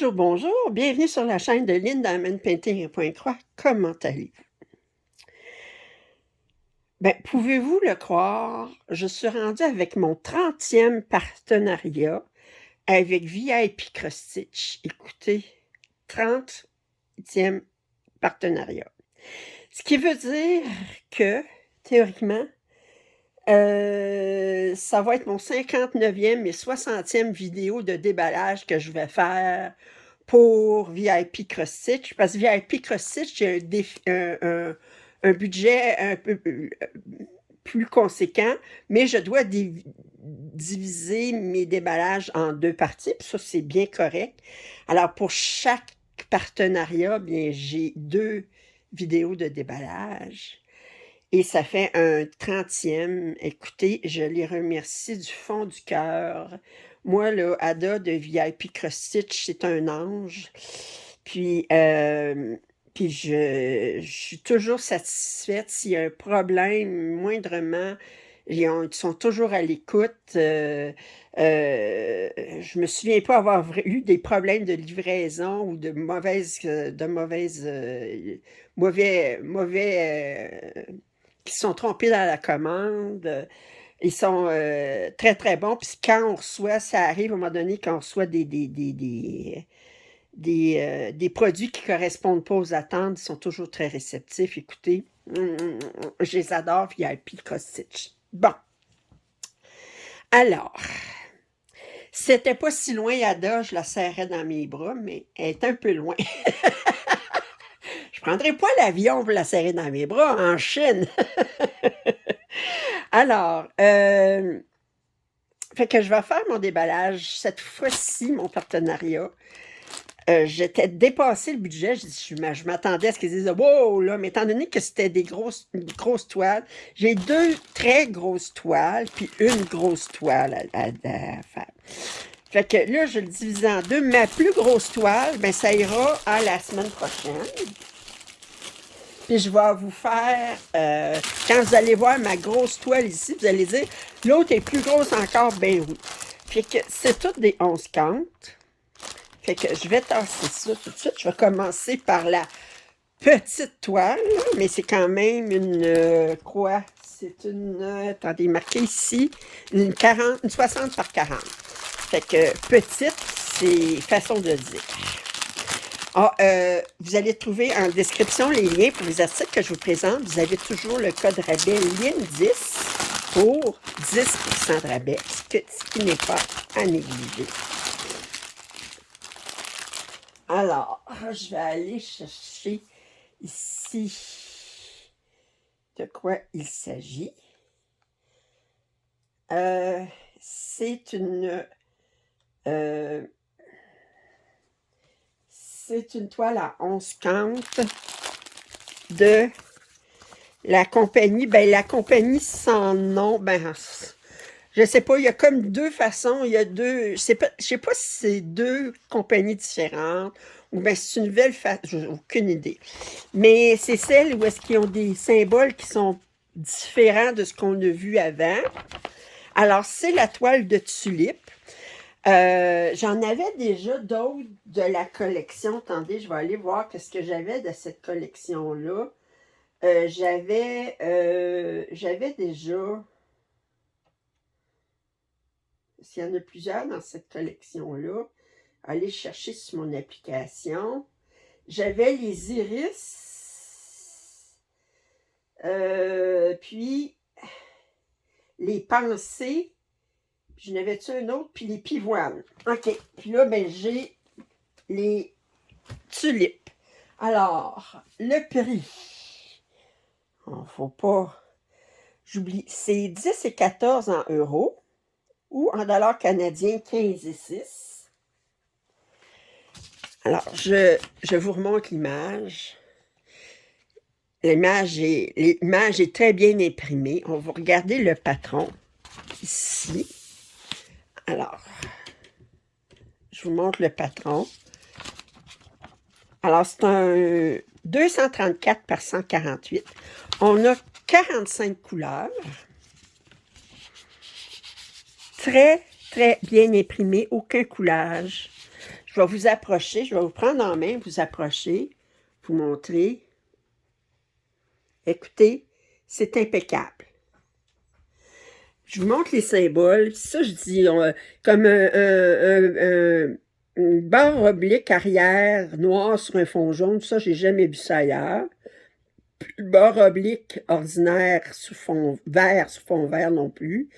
Bonjour, bonjour, bienvenue sur la chaîne de Lynn Diamond Painting et Point Croix. Comment allez-vous? Ben, pouvez-vous le croire, je suis rendue avec mon 30e partenariat avec VIP Cross Stitch. Écoutez, 30e partenariat. Ce qui veut dire que, théoriquement, ça va être mon 59e et 60e vidéo de déballage que je vais faire pour VIP Cross Stitch, parce que VIP Cross Stitch, j'ai un budget un peu plus conséquent, mais je dois diviser mes déballages en 2 parties, puis ça, c'est bien correct. Alors, pour chaque partenariat, bien, j'ai 2 vidéos de déballage. Et ça fait un 30e. Écoutez, je les remercie du fond du cœur. Moi, là, Ada de VIP Cross Stitch, c'est un ange. Puis, je suis toujours satisfaite. S'il y a un problème, moindrement, ils sont toujours à l'écoute. Je me souviens pas avoir eu des problèmes de livraison ou de mauvais qui se sont trompés dans la commande. Ils sont très, très bons. Puis quand on reçoit, ça arrive à un moment donné quand on reçoit des produits qui ne correspondent pas aux attentes, ils sont toujours très réceptifs. Écoutez, je les adore, VIP Cross Stitch. Bon. Alors, c'était pas si loin, Ada, je la serrais dans mes bras, mais elle est un peu loin. Je prendrai pas l'avion pour la serrer dans mes bras en Chine. Alors, fait que je vais faire mon déballage. Cette fois-ci, mon partenariat, j'étais dépassé le budget. Je m'attendais à ce qu'ils disent « Wow! » là, mais étant donné que c'était une grosse toile, j'ai 2 très grosses toiles, puis une grosse toile à faire. Fait que là, je le divise en 2. Ma plus grosse toile, ben ça ira à la semaine prochaine. Puis je vais vous faire, quand vous allez voir ma grosse toile ici, vous allez dire, l'autre est plus grosse encore, ben oui. Fait que c'est toutes des 11 cantes. Fait que je vais tasser ça tout de suite. Je vais commencer par la petite toile, mais c'est quand même une, quoi? C'est une, attendez, marqué ici, une 60 par 40. Fait que petite, c'est façon de dire. Ah, vous allez trouver en description les liens pour les articles que je vous présente. Vous avez toujours le code rabais LIN10 pour 10% de rabais, ce qui n'est pas à négliger. Alors, je vais aller chercher ici de quoi il s'agit. C'est une toile à 11 cantes de la compagnie. Ben, la compagnie sans nom, ben, je sais pas, il y a comme 2 façons. Il y a 2, je sais pas si c'est 2 compagnies différentes ou bien c'est une nouvelle façon, j'ai aucune idée. Mais c'est celle où est-ce qu'ils ont des symboles qui sont différents de ce qu'on a vu avant. Alors, c'est la toile de tulipe. J'en avais déjà d'autres de la collection. Attendez, je vais aller voir ce que j'avais de cette collection-là. J'avais déjà... S'il y en a plusieurs dans cette collection-là, allez chercher sur mon application. J'avais les iris, puis les pensées, puis je n'avais-tu un autre, puis les pivoines. OK, puis là, ben j'ai les tulipes. Alors, le prix, il faut pas, j'oublie, c'est 10 et 14 en euros, ou en dollars canadiens, 15 et 6. Alors, je vous remonte l'image. L'image est très bien imprimée. On va regarder le patron ici. Alors, je vous montre le patron. Alors, c'est un 234 par 148. On a 45 couleurs. Très, très bien imprimé, aucun coulage. Je vais vous approcher, je vais vous prendre en main, vous approcher, vous montrer. Écoutez, c'est impeccable. Je vous montre les symboles. Ça, je dis comme une barre oblique arrière noire sur un fond jaune. Ça, j'ai jamais vu ça ailleurs. Une barre oblique ordinaire sur fond vert non plus.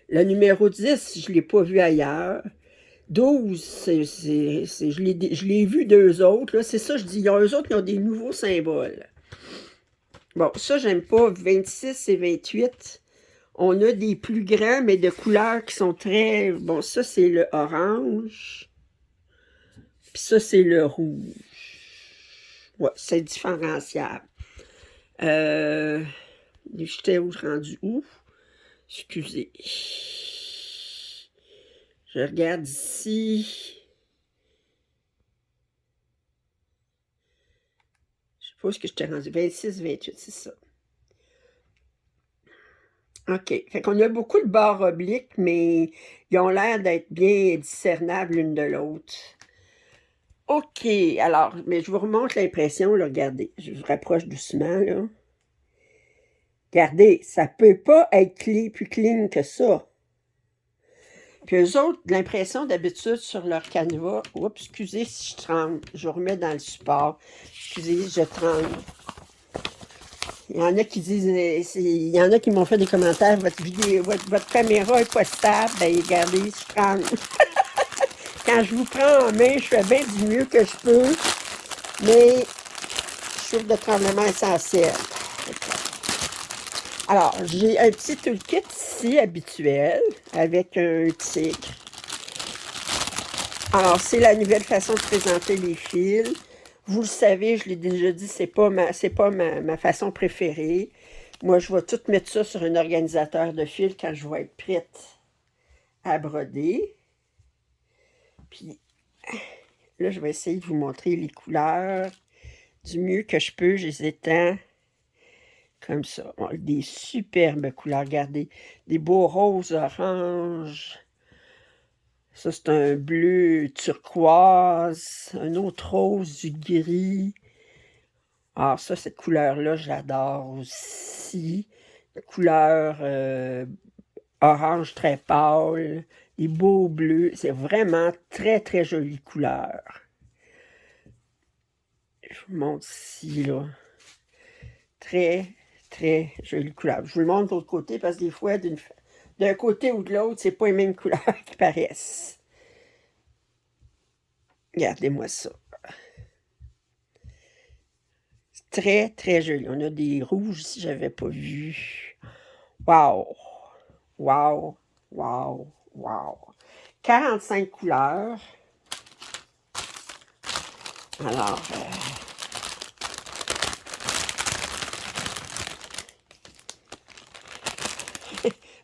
Le numéro 10, je ne l'ai pas vu ailleurs. 12, je l'ai vu d'eux autres. C'est ça, je dis. Il y a eux autres qui ont des nouveaux symboles. Bon, ça, j'aime pas. 26 et 28. On a des plus grands, mais de couleurs qui sont très... Bon, ça, c'est le orange. Puis ça, c'est le rouge. Ouais, c'est différenciable. J'étais rendu où? Excusez. Je regarde ici. Je sais pas où est-ce que j'étais rendu. 26, 28, c'est ça. OK. Fait qu'on a beaucoup de barres obliques, mais ils ont l'air d'être bien discernables l'une de l'autre. OK. Alors, mais je vous remonte l'impression, là. Regardez. Je vous rapproche doucement, là. Regardez, ça peut pas être plus clean que ça. Puis eux autres, l'impression d'habitude sur leur canevas. Oups, excusez si je tremble. Je vous remets dans le support. Excusez, je tremble. Il y en a qui disent, il y en a qui m'ont fait des commentaires, votre caméra est pas stable. Ben regardez, je tremble. Quand je vous prends en main, je fais bien du mieux que je peux, mais je souffre de tremblement essentiel. Alors, j'ai un petit toolkit ici, habituel, avec un tigre. Alors, c'est la nouvelle façon de présenter les fils. Vous le savez, je l'ai déjà dit, c'est pas ma façon préférée. Moi, je vais tout mettre ça sur un organisateur de fils quand je vais être prête à broder. Puis, là, je vais essayer de vous montrer les couleurs du mieux que je peux. Je les étends comme ça. Des superbes couleurs, regardez. Des beaux roses oranges. Ça, c'est un bleu turquoise. Un autre rose, du gris. Alors ça, cette couleur-là, j'adore aussi. La couleur orange très pâle. Les beaux bleus. C'est vraiment très, très jolie couleur. Je vous montre ici, là. Très, très jolie couleur. Je vous le montre de l'autre côté parce que des fois, d'un côté ou de l'autre, c'est pas les mêmes couleurs qui paraissent. Regardez-moi ça. C'est très, très joli. On a des rouges ici, j'avais pas vu. Wow! Wow! Wow! Wow! 45 couleurs. Alors,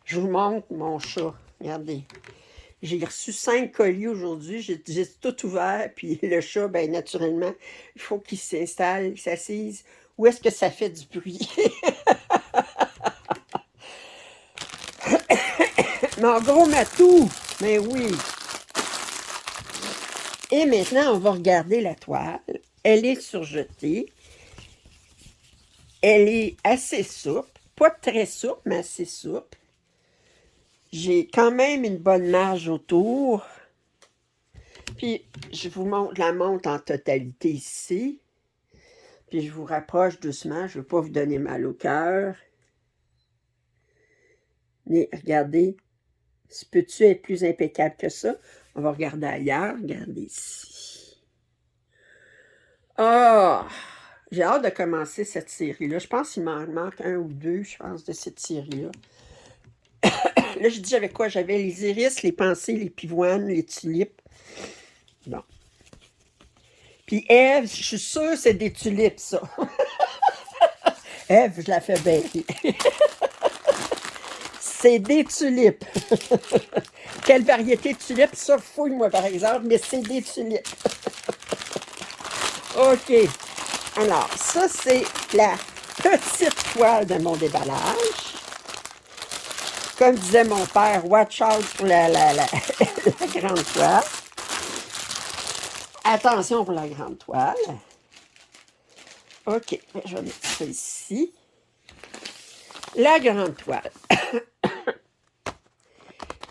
je vous montre mon chat. Regardez. J'ai reçu 5 colis aujourd'hui. J'ai tout ouvert. Puis le chat, bien naturellement, il faut qu'il s'installe, qu'il s'assise. Où est-ce que ça fait du bruit? Mon gros matou! Mais oui! Et maintenant, on va regarder la toile. Elle est surjetée. Elle est assez souple. Pas très souple, mais assez souple. J'ai quand même une bonne marge autour. Puis, je vous montre la montre en totalité ici. Puis, je vous rapproche doucement. Je ne veux pas vous donner mal au cœur. Mais regardez, peux-tu être plus impeccable que ça? On va regarder ailleurs. Regardez ici. Ah! J'ai hâte de commencer cette série-là. Je pense qu'il m'en manque un ou deux, je pense, de cette série-là. Là, je dis j'avais quoi? J'avais les iris, les pensées, les pivoines, les tulipes. Bon. Puis Ève, je suis sûre c'est des tulipes, ça. Ève, je la fais bien. C'est des tulipes. Quelle variété de tulipes? Ça, fouille-moi, par exemple, mais c'est des tulipes. OK. Alors, ça, c'est la petite toile de mon déballage. Comme disait mon père, watch out pour la grande toile. Attention pour la grande toile. OK, je vais mettre ça ici. La grande toile.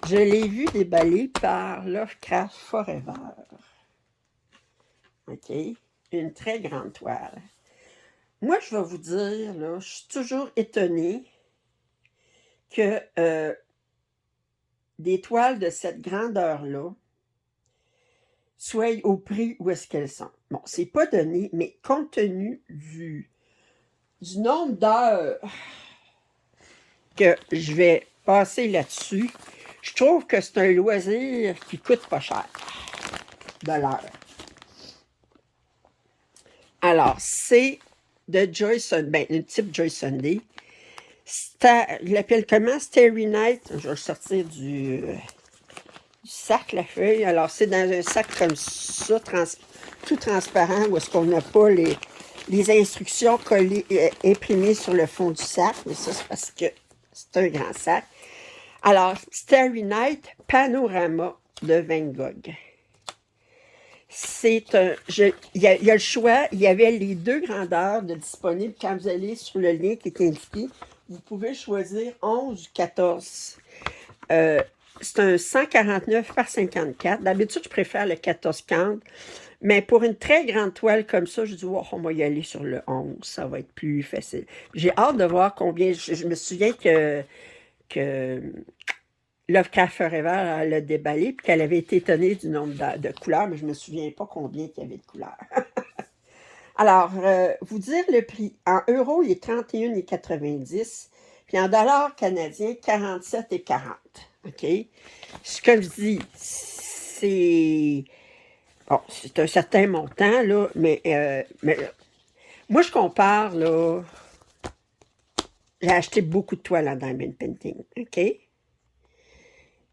Je l'ai vue déballée par Lovecraft Forever. OK? Une très grande toile. Moi, je vais vous dire, là, je suis toujours étonnée que des toiles de cette grandeur-là soient au prix où est-ce qu'elles sont. Bon, c'est pas donné, mais compte tenu du nombre d'heures que je vais passer là-dessus, je trouve que c'est un loisir qui coûte pas cher de l'heure. Alors, c'est de Joy Sunday, un type Joy Sunday. Je l'appelle comment? Starry Night. Je vais le sortir du sac, la feuille. Alors, c'est dans un sac comme ça, tout transparent, où est-ce qu'on n'a pas les instructions collées, imprimées sur le fond du sac. Mais ça, c'est parce que c'est un grand sac. Alors, Starry Night Panorama de Van Gogh. C'est un... Il y a le choix. Il y avait les deux grandeurs de disponibles. Quand vous allez sur le lien qui est indiqué, vous pouvez choisir 11 ou 14. C'est un 149 par 54. D'habitude, je préfère le 14-40. Mais pour une très grande toile comme ça, je dis, oh, on va y aller sur le 11. Ça va être plus facile. J'ai hâte de voir combien... Je me souviens que Lovecraft Forever l'a déballé, puis qu'elle avait été étonnée du nombre de couleurs, mais je ne me souviens pas combien il y avait de couleurs. Alors, vous dire le prix. En euros, il est 31,90, puis en dollars canadiens, 47,40. OK? Comme je dis, c'est... Bon, c'est un certain montant, là, mais moi, je compare, là... J'ai acheté beaucoup de toiles en diamond painting, OK?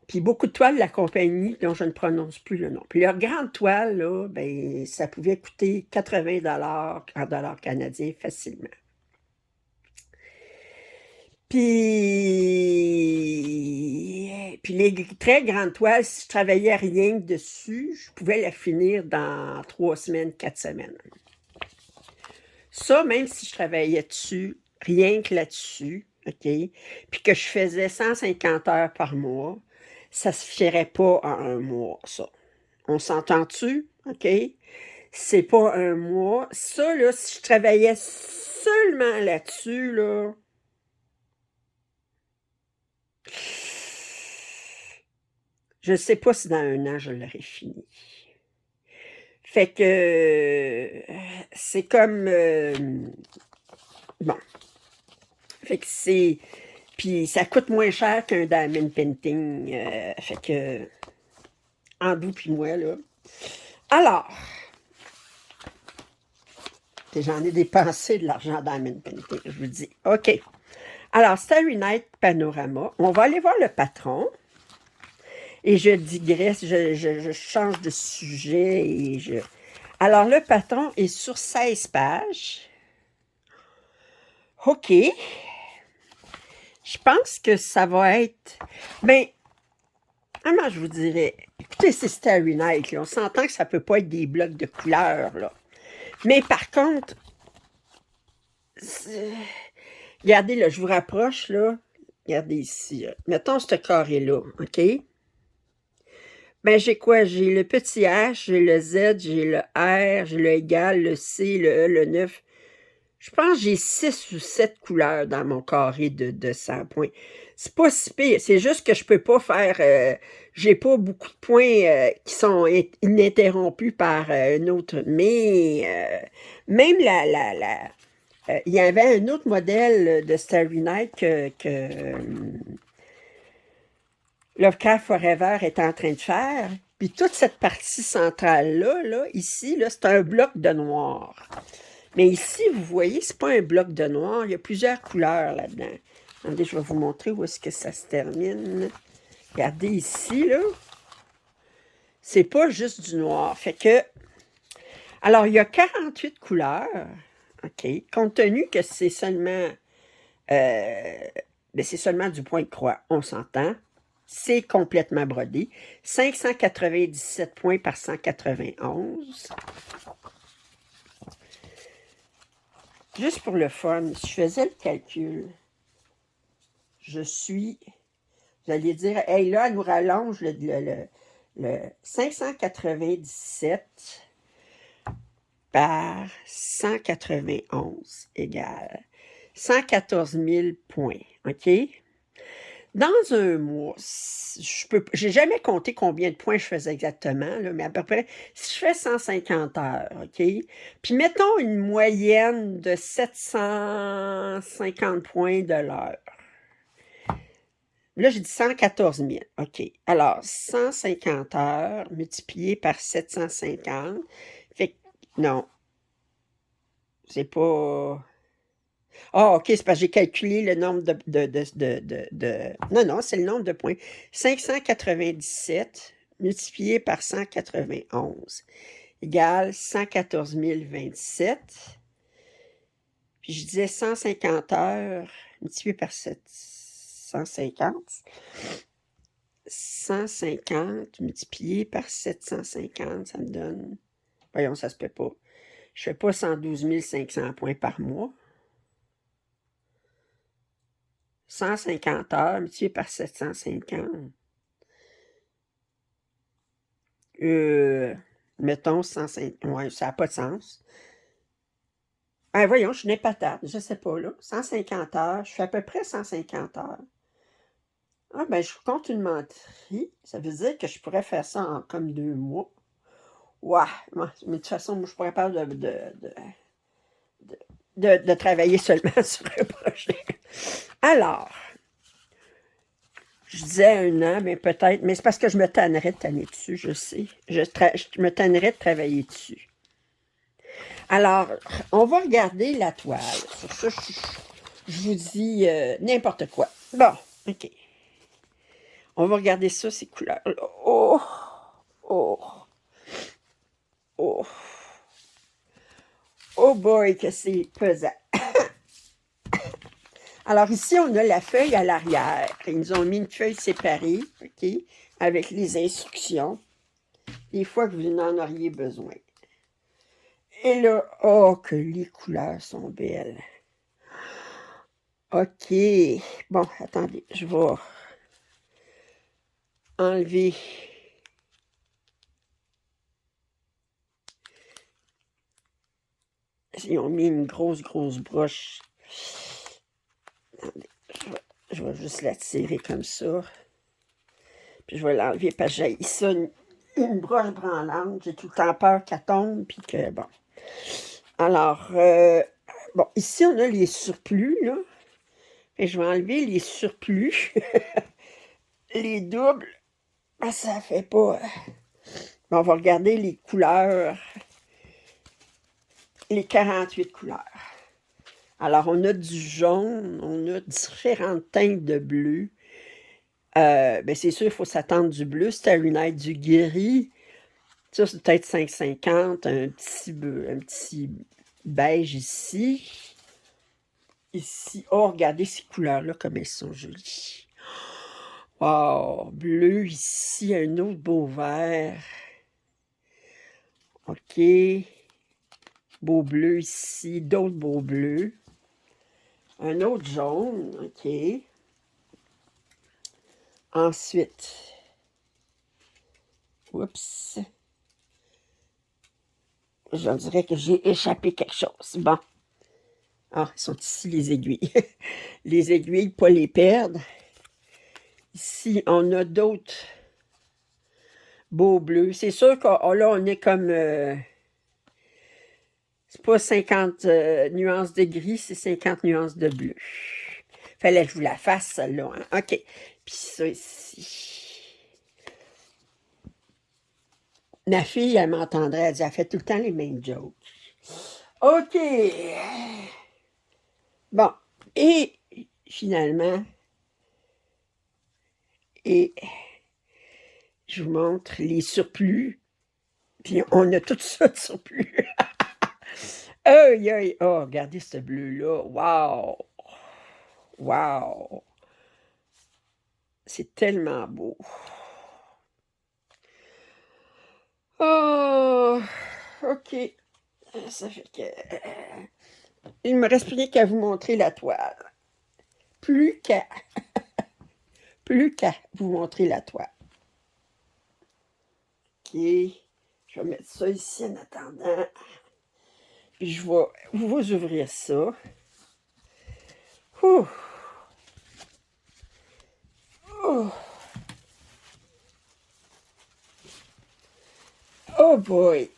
Puis beaucoup de toiles de la compagnie dont je ne prononce plus le nom. Puis leur grande toile, là, ben, ça pouvait coûter 80 en dollars canadiens facilement. Puis les très grandes toiles, si je travaillais rien que dessus, je pouvais la finir dans 3 semaines, 4 semaines. Ça, même si je travaillais dessus, rien que là-dessus, OK, puis que je faisais 150 heures par mois, ça se fierait pas en un mois, ça. On s'entend-tu? OK? C'est pas un mois. Ça, là, si je travaillais seulement là-dessus, là... Je sais pas si dans un an, je l'aurais fini. Fait que... c'est comme... bon. Fait que c'est... Puis ça coûte moins cher qu'un diamond painting. Fait que... En vous puis moi, là. Alors... J'en ai dépensé de l'argent dans diamond painting, je vous dis. OK. Alors, Starry Night Panorama. On va aller voir le patron. Et je digresse, je change de sujet et je... Alors, le patron est sur 16 pages. OK. Je pense que ça va être... Ben, comment je vous dirais? Écoutez, c'est Starry Night, là. On s'entend que ça ne peut pas être des blocs de couleurs, là. Mais par contre... Regardez, là, je vous rapproche, là. Regardez ici, là. Mettons ce carré-là, OK? Ben, j'ai quoi? J'ai le petit H, j'ai le Z, j'ai le R, j'ai le égal, le C, le E, le 9. Je pense que j'ai 6 ou 7 couleurs dans mon carré de 100 points. C'est pas si pire. C'est juste que je peux pas faire... j'ai pas beaucoup de points qui sont ininterrompus par un autre. Mais même il y avait un autre modèle de Starry Night que Lovecraft Forever est en train de faire. Puis toute cette partie centrale-là, là, ici, là, c'est un bloc de noir. Mais ici, vous voyez, c'est pas un bloc de noir. Il y a plusieurs couleurs là-dedans. Attendez, je vais vous montrer où est-ce que ça se termine. Regardez ici, là. C'est pas juste du noir. Fait que... Alors, il y a 48 couleurs. OK. Compte tenu que c'est seulement... c'est seulement du point de croix. On s'entend. C'est complètement brodé. 597 points par 191. Juste pour le fun, si je faisais le calcul, vous allez dire, hey, là, elle nous rallonge le 597 par 191 égale 114 000 points, OK? Dans un mois, j'ai jamais compté combien de points je faisais exactement, là, mais à peu près, si je fais 150 heures, OK? Puis mettons une moyenne de 750 points de l'heure. Là, j'ai dit 114 000, OK. Alors, 150 heures multiplié par 750, fait que, non, c'est pas... Ah, OK, c'est parce que j'ai calculé le nombre Non, non, c'est le nombre de points. 597 multiplié par 191 égale 114 027. Puis je disais 150 heures multiplié par 750. 150 multiplié par 750, ça me donne... Voyons, ça se peut pas. Je fais pas 112 500 points par mois. 150 heures multiplié par 750. Mettons 150. Ouais, ça n'a pas de sens. Ah, voyons, je suis une patate. Je sais pas, là. 150 heures. Je fais à peu près 150 heures. Ah, ben, je compte une menterie. Ça veut dire que je pourrais faire ça en comme 2 mois. Ouais. Mais de toute façon, moi, je pourrais pas de travailler seulement sur un projet. Alors, je disais 1 an, mais peut-être, mais c'est parce que je me tannerais de tanner dessus, je sais. Je me tannerais de travailler dessus. Alors, on va regarder la toile. Sur ça, je vous dis n'importe quoi. Bon, OK. On va regarder ça, ces couleurs. Oh! Oh! Oh! Oh boy, que c'est pesant. Alors ici, on a la feuille à l'arrière. Ils nous ont mis une feuille séparée, OK, avec les instructions, les fois que vous en auriez besoin. Et là, oh, que les couleurs sont belles. OK. Bon, attendez, je vais enlever. Ils ont mis une grosse broche. Attendez, je vais juste la tirer comme ça. Puis je vais l'enlever parce que j'ai ça, une broche branlante. J'ai tout le temps peur qu'elle tombe, puis que, bon. Alors, bon, ici, on a les surplus, là. Et je vais enlever les surplus. Les doubles, ça fait pas... On va regarder les couleurs. Les 48 couleurs. Alors, on a du jaune, on a différentes teintes de bleu. Ben c'est sûr, il faut s'attendre du bleu. C'est à lunettes du gris. Ça, c'est peut-être 5,50. Un petit beige ici. Ici, oh, regardez ces couleurs-là, comme elles sont jolies. Wow, bleu ici, un autre beau vert. OK. Beau bleu ici, d'autres beaux bleus. Un autre jaune, OK. Ensuite, oups, je dirais que j'ai échappé quelque chose. Bon. Ah, ils sont ici les aiguilles. Les aiguilles, pas les perdre. Ici, on a d'autres beaux bleus. C'est sûr que là, on est comme... c'est pas 50 nuances de gris, c'est 50 nuances de bleu. Fallait que je vous la fasse, celle-là. Hein? OK. Puis ça ici. Ma fille, elle m'entendrait, elle dit, elle fait tout le temps les mêmes jokes. OK. Bon. Et finalement, et je vous montre les surplus. Puis on a tout ça de surplus. Aïe, aïe. Oh, regardez ce bleu-là. Wow. Wow. C'est tellement beau. Oh! OK. Ça fait que il me reste rien qu'à vous montrer la toile. Plus qu'à plus qu'à vous montrer la toile. OK. Je vais mettre ça ici en attendant. Puis je vais vous ouvrir ça. Ouh! Oh! Oh boy!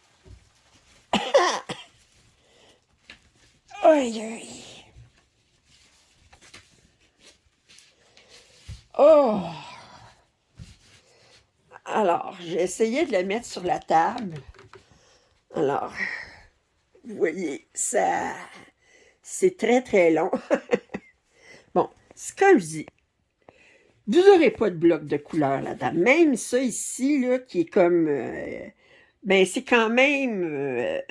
Aïe aïe! Oh! Alors, j'ai essayé de la mettre sur la table. Alors, vous voyez, ça, c'est très très long. Bon, c'est comme je dis, vous n'aurez pas de bloc de couleur là-dedans. Même ça ici, là, qui est comme, ben c'est quand même,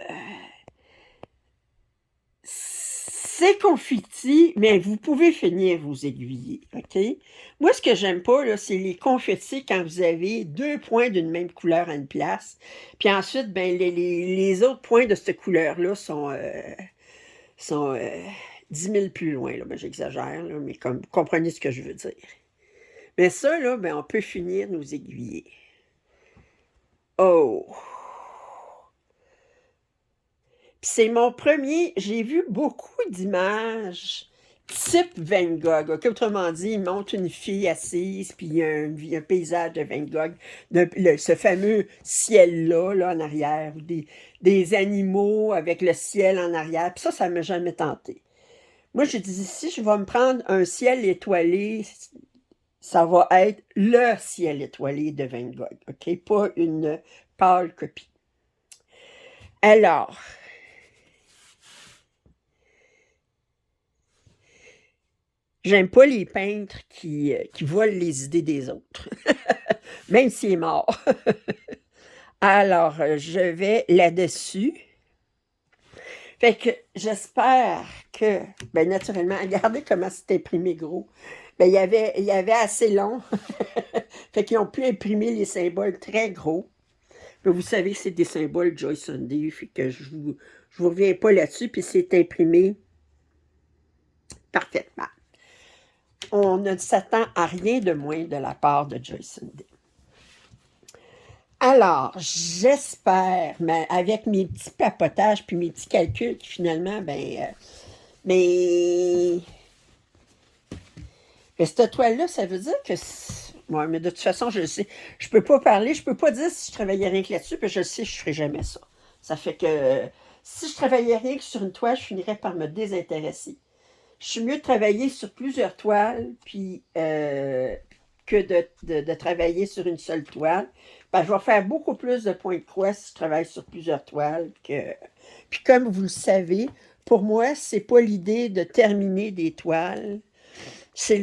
c'est confetti, mais vous pouvez finir vos aiguillés, OK? Moi, ce que j'aime pas, là, c'est les confettis quand vous avez 2 points d'une même couleur à une place. Puis ensuite, ben, les autres points de cette couleur-là sont 10 000 plus loin. Là. Ben, j'exagère, là, mais comme vous comprenez ce que je veux dire. Mais ça, là, ben, on peut finir nos aiguillés. Oh! C'est mon premier. J'ai vu beaucoup d'images type Van Gogh. OK? Autrement dit, il montre une fille assise, puis il y a un paysage de Van Gogh, ce fameux ciel-là, là, en arrière, ou des animaux avec le ciel en arrière. Puis ça ne m'a jamais tenté. Moi, je dis, si je vais me prendre un ciel étoilé, ça va être le ciel étoilé de Van Gogh. OK? Pas une pâle copie. Alors, j'aime pas les peintres qui volent les idées des autres, même s'il est mort. Alors, je vais là-dessus. Fait que j'espère que, ben naturellement, regardez comment c'est imprimé gros. Ben, il y avait assez long. Fait qu'ils ont pu imprimer les symboles très gros. Mais vous savez que c'est des symboles Joy Sunday, fait que je vous reviens pas là-dessus, puis c'est imprimé parfaitement. On ne s'attend à rien de moins de la part de Joy Sunday. Alors, j'espère, mais avec mes petits papotages puis mes petits calculs, qui finalement, mais cette toile-là, ça veut dire que... Ouais, mais de toute façon, je le sais. Je peux pas parler, je peux pas dire si je travaillais rien que là-dessus, puis je le sais, je ferai jamais ça. Ça fait que si je travaillais rien que sur une toile, je finirais par me désintéresser. Je suis mieux de travailler sur plusieurs toiles, puis que de travailler sur une seule toile. Ben, je vais faire beaucoup plus de points de croix si je travaille sur plusieurs toiles que. Puis comme vous le savez, pour moi, c'est pas l'idée de terminer des toiles, c'est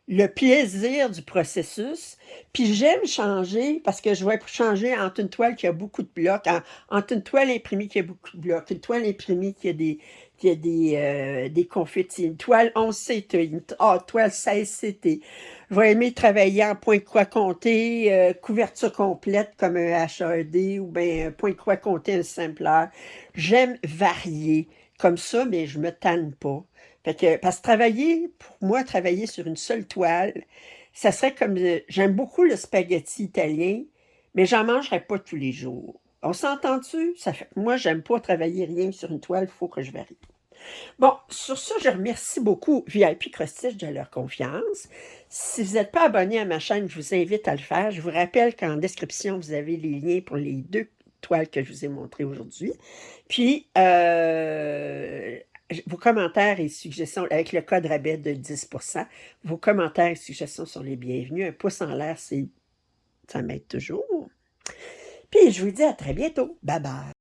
le plaisir du processus. Puis j'aime changer parce que je vais changer entre une toile qui a beaucoup de blocs, entre une toile imprimée qui a beaucoup de blocs, une toile imprimée qui a des confettis, une toile 11 CT, une toile 16 CT. Je vais aimer travailler en point de croix compté, couverture complète comme un HAD ou bien point de croix compté, un simpleur. J'aime varier comme ça, mais je me tanne pas. Fait que, parce que pour moi, travailler sur une seule toile, ça serait comme, j'aime beaucoup le spaghetti italien, mais j'en mangerai pas tous les jours. On s'entend-tu? Ça fait, moi, j'aime pas travailler rien sur une toile, il faut que je varie. Bon, sur ça, je remercie beaucoup VIP Crostiche de leur confiance. Si vous n'êtes pas abonné à ma chaîne, je vous invite à le faire. Je vous rappelle qu'en description, vous avez les liens pour les 2 toiles que je vous ai montrées aujourd'hui. Puis, vos commentaires et suggestions, avec le code rabais de 10%, vos commentaires et suggestions sont les bienvenus. Un pouce en l'air, ça m'aide toujours. Puis, je vous dis à très bientôt. Bye bye.